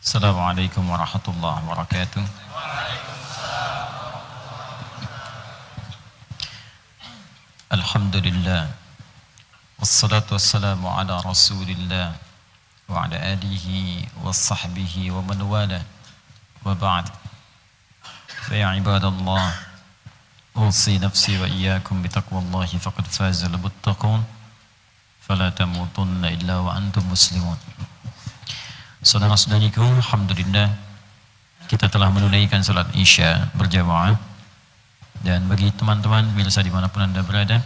Assalamualaikum warahmatullahi wabarakatuh. Alhamdulillah. Wassalatu wassalamu ala rasulillah wa ala alihi wa sahbihi wa man wala wa ba'd. Fa ya ibadallah, usi nafsi wa iyyakum bitaqwallahi faqad fazal muttaqun. Fala tamutunna illa wa antum muslimun. Saudara-saudariku, alhamdulillah kita telah menunaikan salat Isya berjamaah. Dan bagi teman-teman pemirsa dimanapun Anda berada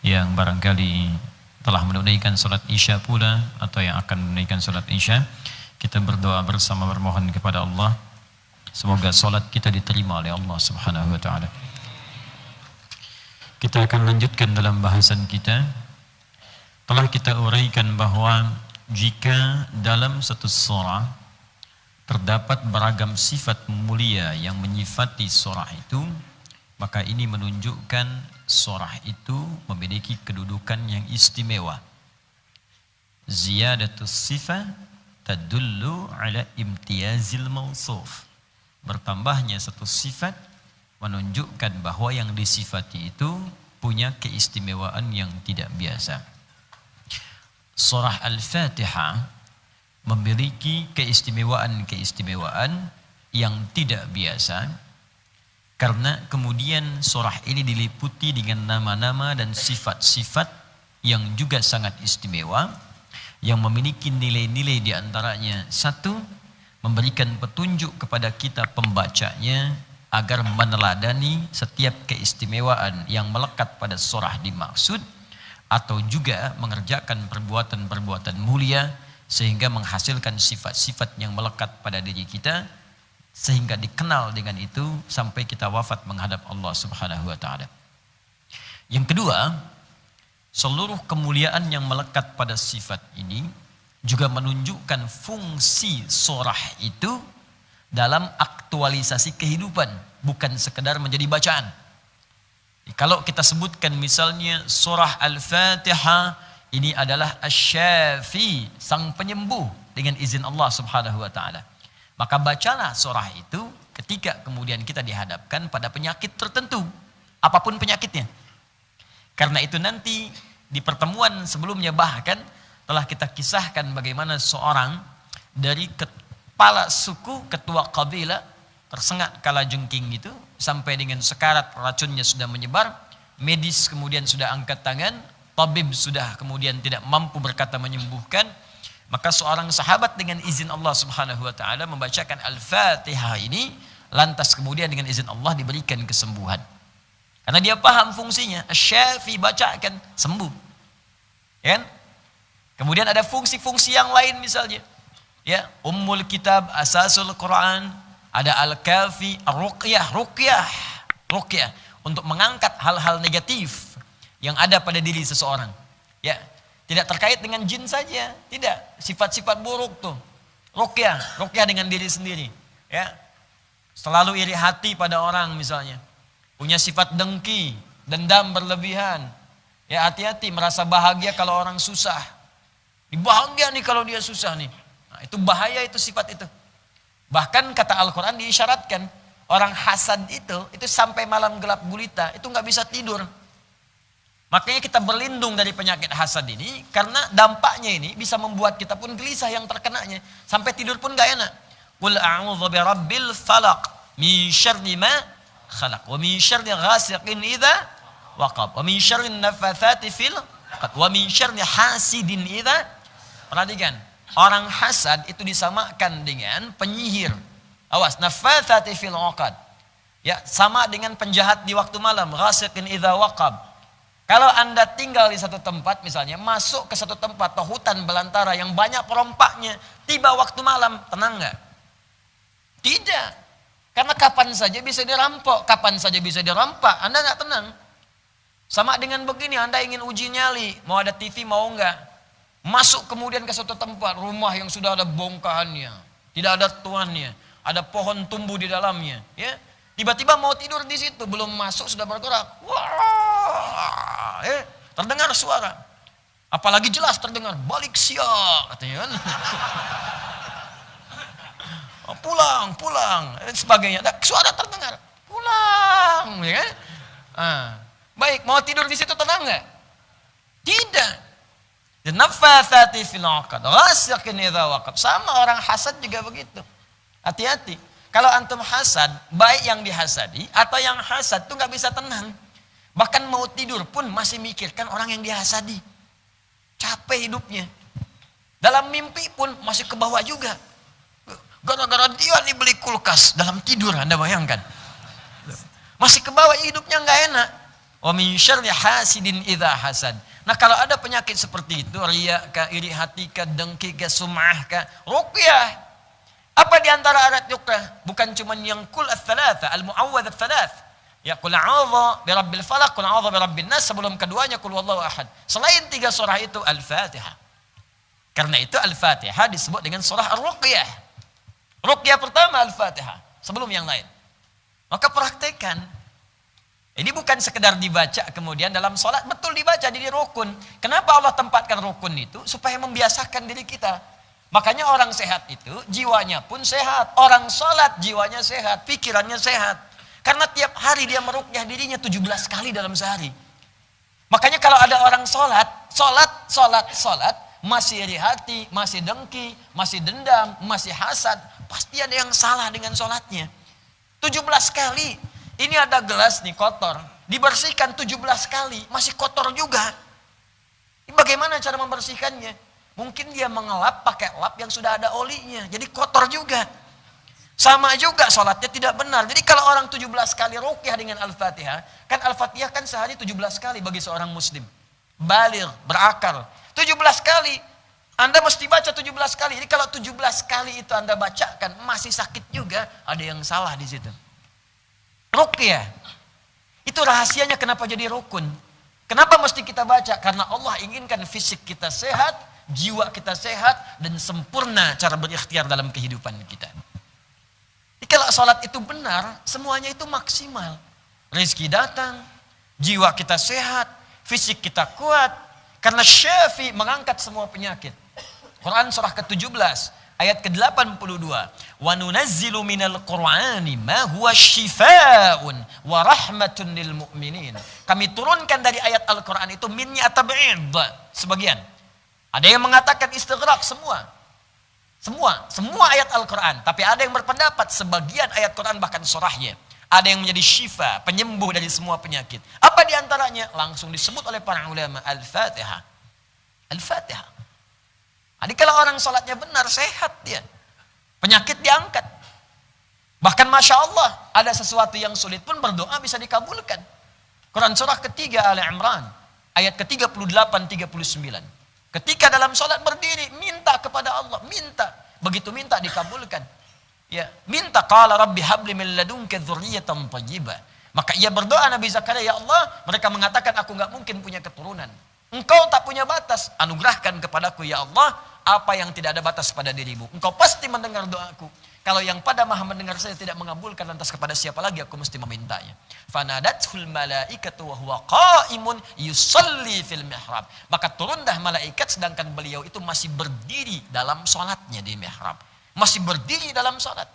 yang barangkali telah menunaikan salat Isya pula atau yang akan menunaikan salat Isya, kita berdoa bersama bermohon kepada Allah semoga salat kita diterima oleh Allah Subhanahu wa taala. Kita akan lanjutkan dalam bahasan kita. Telah kita uraikan bahwa jika dalam satu surah terdapat beragam sifat mulia yang menyifati surah itu, maka ini menunjukkan surah itu memiliki kedudukan yang istimewa. Ziyadatus sifat tadullu ala imtiyazil mausuf. Bertambahnya satu sifat menunjukkan bahwa yang disifati itu punya keistimewaan yang tidak biasa. Surah Al-Fatihah memiliki keistimewaan-keistimewaan yang tidak biasa karena kemudian surah ini diliputi dengan nama-nama dan sifat-sifat yang juga sangat istimewa yang memiliki nilai-nilai di antaranya. Satu, memberikan petunjuk kepada kita pembacanya agar meneladani setiap keistimewaan yang melekat pada surah dimaksud, atau juga mengerjakan perbuatan-perbuatan mulia sehingga menghasilkan sifat-sifat yang melekat pada diri kita sehingga dikenal dengan itu sampai kita wafat menghadap Allah Subhanahu wa taala. Yang kedua, seluruh kemuliaan yang melekat pada sifat ini juga menunjukkan fungsi surah itu dalam aktualisasi kehidupan, bukan sekedar menjadi bacaan. Kalau kita sebutkan misalnya surah Al-Fatihah ini adalah Asy-Syafi, sang penyembuh dengan izin Allah Subhanahu wa taala. Maka bacalah surah itu ketika kemudian kita dihadapkan pada penyakit tertentu, apapun penyakitnya. Karena itu nanti di pertemuan sebelumnya bahkan telah kita kisahkan bagaimana seorang dari kepala suku, ketua kabilah tersengat kalajengking itu sampai dengan sekarat, racunnya sudah menyebar, medis kemudian sudah angkat tangan, tabib sudah kemudian tidak mampu berkata menyembuhkan, maka seorang sahabat dengan izin Allah Subhanahu wa taala membacakan Al-Fatihah ini, lantas kemudian dengan izin Allah diberikan kesembuhan. Karena dia paham fungsinya, Asy-Syafi bacakan sembuh. Ya kan? Kemudian ada fungsi-fungsi yang lain misalnya. Ya, Ummul Kitab, Asasul Quran, ada Al-Kafi, Ruqyah untuk mengangkat hal-hal negatif yang ada pada diri seseorang. Ya, tidak terkait dengan jin saja, tidak, sifat-sifat buruk tuh. Ruqyah dengan diri sendiri. Ya. Selalu iri hati pada orang misalnya. Punya sifat dengki, dendam berlebihan. Ya, hati-hati merasa bahagia kalau orang susah. Bahagia nih kalau dia susah nih. Nah, itu bahaya itu sifat itu. Bahkan kata Al-Quran diisyaratkan orang hasad itu sampai malam gelap gulita itu nggak bisa tidur. Makanya kita berlindung dari penyakit hasad ini karena dampaknya ini bisa membuat kita pun gelisah yang terkenanya sampai tidur pun nggak enak. Qul a'udzu birabbil falaq min syarri ma khalaq wa min syarri ghasiqin idza waqab wa min syarri naffatsati fil 'uqad wa min syarri hasidin idza. Perhatikan. Orang hasad itu disamakan dengan penyihir. Awas, naffatsati fil 'uqad. Ya, sama dengan penjahat di waktu malam, ghasiqin idza waqab. Kalau Anda tinggal di satu tempat misalnya, masuk ke satu tempat atau hutan belantara yang banyak perompaknya, tiba waktu malam, tenang enggak? Tidak. Karena kapan saja bisa dirampok, kapan saja bisa dirampak, Anda enggak tenang. Sama dengan begini, Anda ingin uji nyali, mau ada TV mau enggak? Masuk kemudian ke suatu tempat, rumah yang sudah ada bongkahannya, tidak ada tuannya, ada pohon tumbuh di dalamnya, ya. Tiba-tiba mau tidur di situ, belum masuk sudah bergerak. Wah, terdengar suara. Apalagi jelas terdengar balik siap katanya kan. Oh, pulang, dan sebagainya. Ada suara terdengar, pulang, ya kan? Baik, mau tidur di situ tenang nggak? Tidak. Naffatsati fil 'uqad, ghasiqin idza waqab. Sama orang hasad juga begitu. Hati-hati. Kalau antum hasad, baik yang dihasadi atau yang hasad tuh nggak bisa tenang. Bahkan mau tidur pun masih mikirkan orang yang dihasadi. Capek hidupnya. Dalam mimpi pun masih ke bawah juga. Gara-gara dia dibeli kulkas dalam tidur, Anda bayangkan. Masih ke bawah, hidupnya nggak enak. Wa min syarri hasidin idza hasad. Nah, kalau ada penyakit seperti itu, riya ka, iri hati ka, dengki ka, sum'ah ka, ruqyah. Apa di antara alat ruqyah? Bukan cuma yang kul ats-tsalatsa, al-mu'awwadz ats-tsalaats. Ya qul a'udzu birabbil falaq, qul a'udzu birabbin nas, sebelum keduanya qul huwallahu ahad. Selain 3 surah itu Al-Fatihah. Karena itu Al-Fatihah disebut dengan surah Ar-Ruqyah. Ruqyah pertama Al-Fatihah, sebelum yang lain. Maka praktekkan. Ini bukan sekedar dibaca kemudian dalam sholat, betul dibaca jadi rukun. Kenapa Allah tempatkan rukun itu? Supaya membiasakan diri kita. Makanya orang sehat itu jiwanya pun sehat. Orang sholat jiwanya sehat, pikirannya sehat. Karena tiap hari dia meruqyah dirinya 17 kali dalam sehari. Makanya kalau ada orang sholat, masih iri hati, masih dengki, masih dendam, masih hasad, pasti ada yang salah dengan sholatnya. 17 kali. Ini ada gelas nih kotor, dibersihkan 17 kali, masih kotor juga. Ini bagaimana cara membersihkannya? Mungkin dia mengelap pakai lap yang sudah ada olinya, jadi kotor juga. Sama juga sholatnya tidak benar. Jadi kalau orang 17 kali ruqyah dengan Al-Fatihah, kan Al-Fatihah kan sehari 17 kali bagi seorang muslim. Baligh, berakal. 17 kali. Anda mesti baca 17 kali. Jadi kalau 17 kali itu Anda bacakan, masih sakit juga, ada yang salah di situ. Ruqyah. Itu rahasianya kenapa jadi rukun. Kenapa mesti kita baca? Karena Allah inginkan fisik kita sehat, jiwa kita sehat, dan sempurna cara berikhtiar dalam kehidupan kita. Jadi kalau sholat itu benar, semuanya itu maksimal. Rezeki datang, jiwa kita sehat, fisik kita kuat. Karena Syafi mengangkat semua penyakit. Quran surah ke-17. Ayat ke-82, wa nunazzilu minal Qur'ani ma huwa syifaa'un wa rahmatun lil mu'minin. Kami turunkan dari ayat Al-Qur'an itu minnya tab'id, sebagian. Ada yang mengatakan istighraq semua ayat Al-Qur'an, tapi ada yang berpendapat sebagian ayat Qur'an bahkan surahnya ada yang menjadi syifa, penyembuh dari semua penyakit. Apa di antaranya? Langsung disebut oleh para ulama Al-Fatihah. Al-Fatihah. Jadi kalau orang sholatnya benar, sehat dia. Penyakit diangkat. Bahkan Masya Allah, ada sesuatu yang sulit pun berdoa bisa dikabulkan. Quran surah ketiga Ali Imran, ayat ke-38-39. Ketika dalam sholat berdiri, minta kepada Allah. Minta. Begitu minta dikabulkan. Ya, minta, qala rabbi habli min ladunka dzurriyyatan thayyibah. Maka ia berdoa Nabi Zakaria, ya Allah, mereka mengatakan aku nggak mungkin punya keturunan. Engkau tak punya batas, anugerahkan kepadaku ya Allah apa yang tidak ada batas pada dirimu. Engkau pasti mendengar doaku. Kalau yang pada maha mendengar saya tidak mengabulkan, lantas kepada siapa lagi aku mesti memintanya. Fanadathul malaikatu wa huwa qa'imun yusalli fil mihrab. Maka turunlah malaikat sedangkan beliau itu masih berdiri dalam salatnya di mihrab. Masih berdiri dalam salat.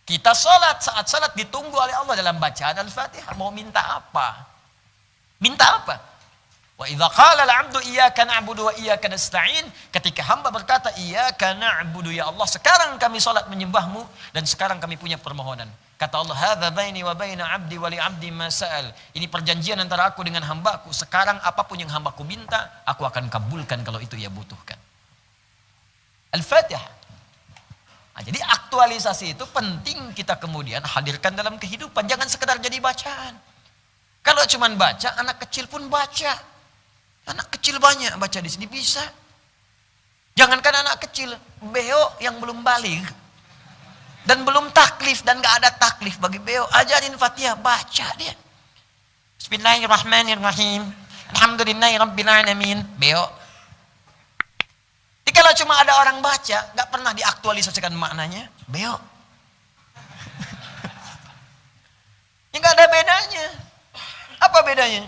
Kita salat, saat salat ditunggu oleh Allah dalam bacaan Al-Fatihah. Mau minta apa? Minta apa? Wa idza qala al-'abdu iyyaka na'budu wa iyyaka nasta'in, ketika hamba berkata iyyaka na'budu ya Allah, sekarang kami salat menyembahmu dan sekarang kami punya permohonan. Kata Allah, hadza baini wa baina 'abdi wa li 'abdi ma sa'al. Ini perjanjian antara aku dengan hambaku. Sekarang apapun yang hambaku minta, aku akan kabulkan kalau itu ia butuhkan. Al-Fatihah. Nah, jadi aktualisasi itu penting kita kemudian hadirkan dalam kehidupan, jangan sekedar jadi bacaan. Kalau cuman baca, anak kecil pun baca. Anak kecil banyak baca di sini bisa. Jangankan anak kecil, beo yang belum balik dan belum taklif dan gak ada taklif bagi beo, ajarin Fatihah, baca dia. Bismillahirrahmanirrahim. Alhamdulillahirabbil alamin. Beo. Jadi kalau cuma ada orang baca, gak pernah diaktualisasikan maknanya, beo. Ya gak ada bedanya. Apa bedanya?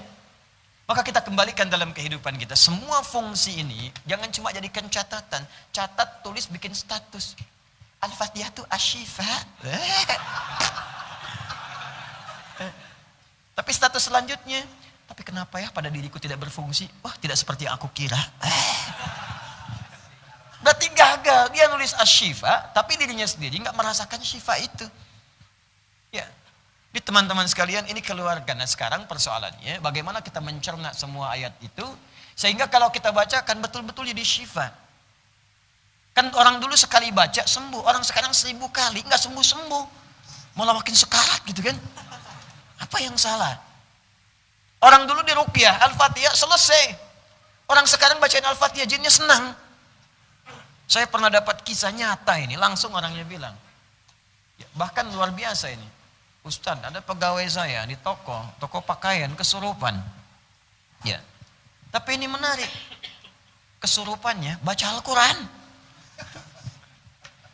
Maka kita kembalikan dalam kehidupan kita. Semua fungsi ini jangan cuma jadikan catatan. Catat, tulis, bikin status. Al-Fatihah itu asyifa. Tapi status selanjutnya, tapi kenapa ya pada diriku tidak berfungsi? Wah, tidak seperti yang aku kira. Berarti gagal. Dia nulis asyifa, tapi dirinya sendiri nggak merasakan syifa itu. Ya, di teman-teman sekalian ini keluarkan. Nah sekarang persoalannya, bagaimana kita mencerna semua ayat itu, sehingga kalau kita baca kan betul-betul jadi syifa. Kan orang dulu sekali baca sembuh, orang sekarang 1000 kali nggak sembuh-sembuh, malah makin sekarat gitu kan? Apa yang salah? Orang dulu di ruqyah Al-Fatihah selesai, orang sekarang bacain Al-Fatihah jinnya senang. Saya pernah dapat kisah nyata ini, langsung orangnya bilang, ya, bahkan luar biasa ini, Ustaz, ada pegawai saya di toko pakaian kesurupan, ya, tapi ini menarik, kesurupannya baca Al-Quran.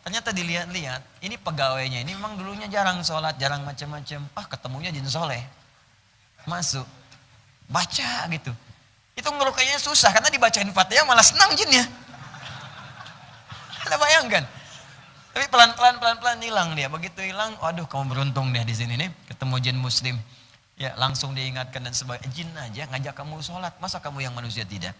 Ternyata dilihat-lihat, ini pegawainya ini memang dulunya jarang sholat, jarang macam-macam. Ketemunya jin soleh. Masuk. Baca gitu. Itu ngerukainya susah, karena dibacain Fatihah malah senang jinnya. Anda bayangkan. Tapi pelan-pelan hilang dia. Begitu hilang, waduh kamu beruntung deh di sini nih. Ketemu jin muslim. Ya langsung diingatkan dan sebagainya. Jin aja ngajak kamu sholat, masa kamu yang manusia tidak?